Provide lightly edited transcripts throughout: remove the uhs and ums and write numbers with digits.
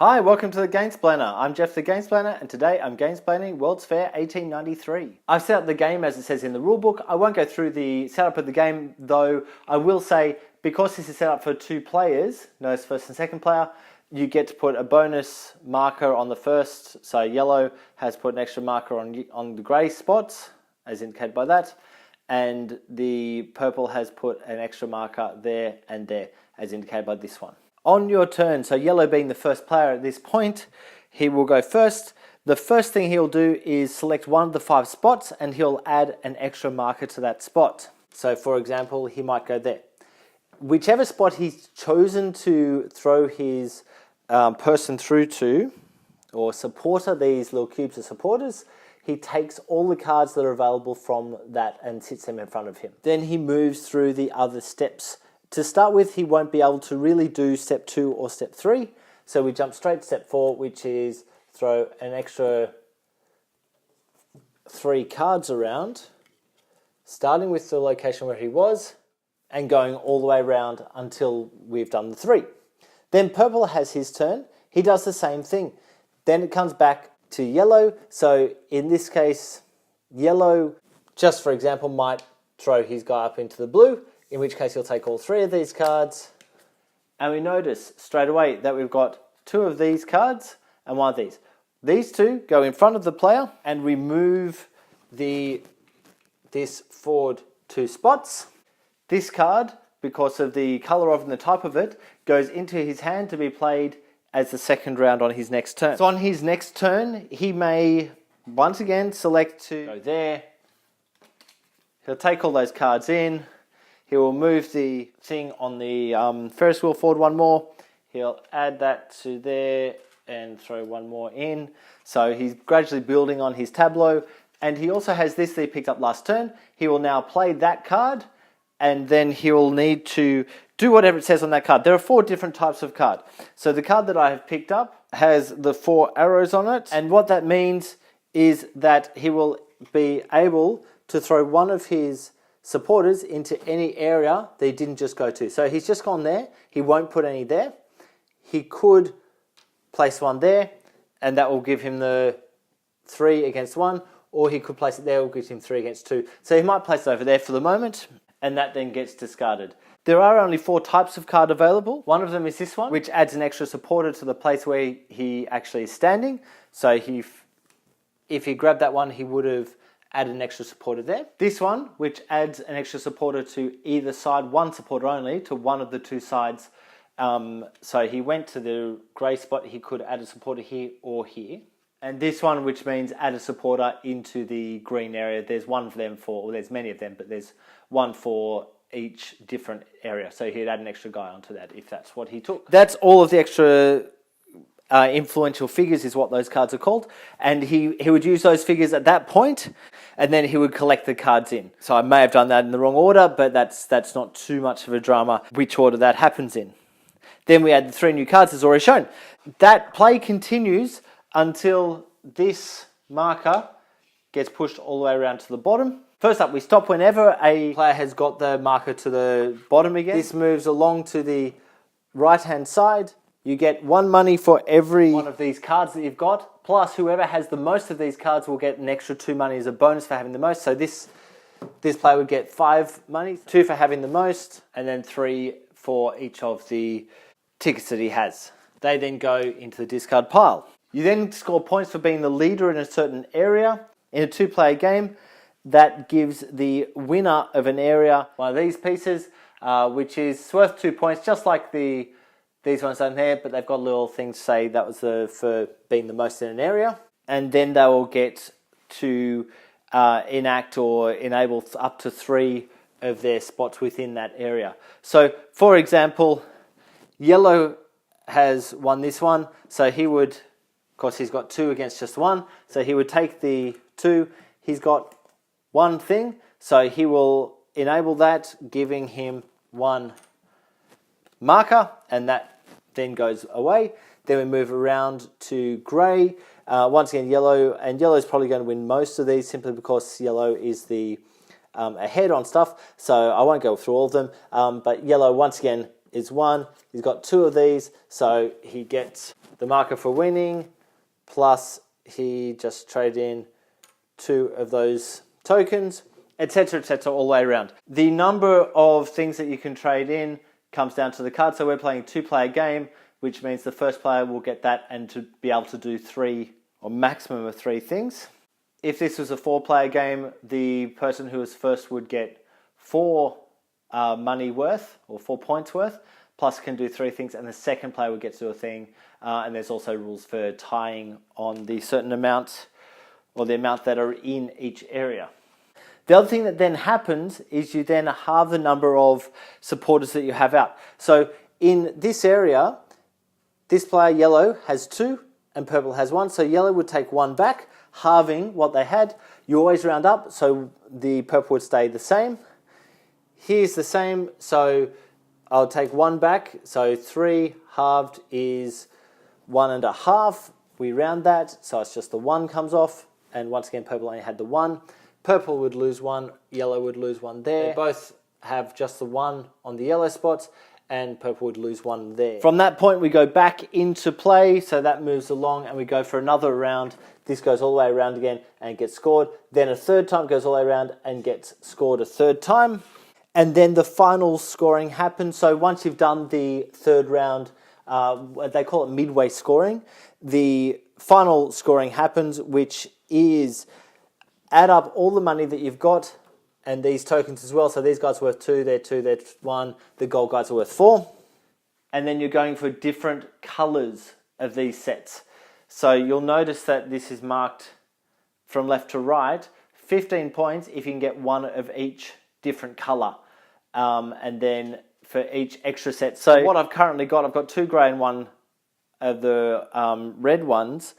Hi, welcome to the Gamesplainer. I'm Jeff the Gamesplainer, and today I'm Gamesplaining World's Fair 1893. I've set up the game as it says in the rulebook. I won't go through the setup of the game, though I will say, because this is set up for 2 players, notice first and second player, you get to put a bonus marker on the first. So yellow has put an extra marker on the grey spots, as indicated by that, and the purple has put an extra marker there and there, as indicated by this one. On your turn, so yellow being the first player at this point, he will go first. The first thing he'll do is select one of the 5 spots and he'll add an extra marker to that spot. So for example, he might go there. Whichever spot he's chosen to throw his person through to, or supporter, these little cubes are supporters, he takes all the cards that are available from that and sits them in front of him. Then he moves through the other steps. To start with, he won't be able to really do step 2 or step 3. So we jump straight to step 4, which is throw an extra 3 cards around, starting with the location where he was and going all the way around until we've done the 3. Then purple has his turn. He does the same thing. Then it comes back to yellow. So in this case, yellow, just for example, might throw his guy up into the blue, in which case he'll take all 3 of these cards. And we notice straight away that we've got 2 of these cards and 1 of these. These 2 go in front of the player and we move this forward 2 spots. This card, because of the colour of it and the type of it, goes into his hand to be played as the second round on his next turn. So on his next turn, he may once again select to go there. He'll take all those cards in. He will move the thing on the Ferris wheel forward 1 more. He'll add that to there and throw 1 more in. So he's gradually building on his tableau. And he also has this that he picked up last turn. He will now play that card, and then he will need to do whatever it says on that card. There are 4 different types of card. So the card that I have picked up has the 4 arrows on it. And what that means is that he will be able to throw one of his supporters into any area they didn't just go to. So he's just gone there. He won't put any there. He could place 1 there, and that will give him the 3 against 1, or he could place it there, will give him 3 against 2. So he might place it over there for the moment, and that then gets discarded. There are only 4 types of card available. One of them is this one, which adds an extra supporter to the place where he actually is standing. So if he grabbed that one, he would have add an extra supporter there. This one, which adds an extra supporter to either side, 1 supporter only, to one of the 2 sides. So he went to the grey spot, he could add a supporter here or here. And this one, which means add a supporter into the green area. There's one of them for, well, there's many of them, but there's one for each different area. So he'd add an extra guy onto that if that's what he took. That's all of the extra influential figures is what those cards are called, and he would use those figures at that point, and then he would collect the cards in. So I may have done that in the wrong order, but that's not too much of a drama which order that happens in. Then we add the 3 new cards as already shown. That play continues until this marker gets pushed all the way around to the bottom. First up, we stop whenever a player has got the marker to the bottom again. This moves along to the right hand side. You get 1 money for every one of these cards that you've got, plus whoever has the most of these cards will get an extra 2 money as a bonus for having the most. So this player would get 5 money, 2 for having the most, and then 3 for each of the tickets that he has. They then go into the discard pile. You then score points for being the leader in a certain area. In a 2-player game, that gives the winner of an area one of these pieces, which is worth 2 points, just like these ones down there, but they've got little things to say that was for being the most in an area. And then they will get to enact or enable up to 3 of their spots within that area. So, for example, yellow has won this one, so he would, of course he's got 2 against just 1, so he would take the 2, he's got 1 thing, so he will enable that, giving him 1 marker, and that then goes away. Then we move around to grey. Once again, yellow, and yellow is probably going to win most of these simply because yellow is the ahead on stuff. So I won't go through all of them, but yellow once again is 1. He's got 2 of these, so he gets the marker for winning, plus he just traded in 2 of those tokens, etc., all the way around. The number of things that you can trade in comes down to the card. So we're playing a 2-player game, which means the first player will get that and to be able to do 3 or maximum of 3 things. If this was a 4-player game, the person who was first would get 4 money worth or 4 points worth, plus can do 3 things, and the second player would get to do a thing. And there's also rules for tying on the certain amount or the amount that are in each area. The other thing that then happens is you then halve the number of supporters that you have out. So in this area, this player, yellow, has 2 and purple has 1. So yellow would take 1 back, halving what they had. You always round up, so the purple would stay the same. Here's the same, so I'll take 1 back. So 3 halved is 1.5. We round that, so it's just the 1 comes off. And once again, purple only had the 1. Purple would lose 1, yellow would lose 1 there. They both have just the 1 on the yellow spots, and purple would lose 1 there. From that point, we go back into play, so that moves along, and we go for another round. This goes all the way around again and gets scored. Then a third time goes all the way around and gets scored a third time. And then the final scoring happens. So once you've done the third round, they call it midway scoring, the final scoring happens, which is add up all the money that you've got and these tokens as well. So these guys are worth 2, they're 2, they're 1. The gold guys are worth 4. And then you're going for different colours of these sets. So you'll notice that this is marked from left to right. 15 points if you can get 1 of each different colour. And then for each extra set. So what I've currently got, I've got 2 grey and 1 of the red ones.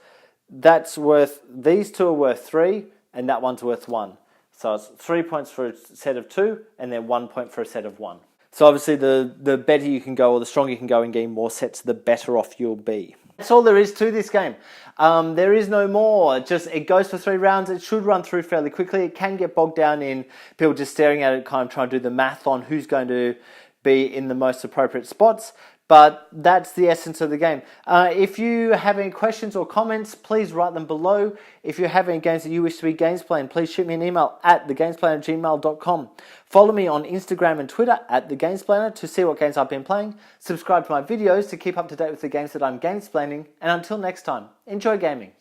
That's worth, these 2 are worth 3. And that one's worth 1. So it's 3 points for a set of 2, and then 1 point for a set of 1. So obviously the better you can go, or the stronger you can go in getting more sets, the better off you'll be. That's all there is to this game. There is no more. It goes for 3 rounds. It should run through fairly quickly. It can get bogged down in people just staring at it, kind of trying to do the math on who's going to be in the most appropriate spots. But that's the essence of the game. If you have any questions or comments, please write them below. If you have any games that you wish to be Gamesplayed, please shoot me an email at thegamesplainer@gmail.com. Follow me on Instagram and Twitter at thegamesplainer to see what games I've been playing. Subscribe to my videos to keep up to date with the games that I'm gamesplaining. And until next time, enjoy gaming.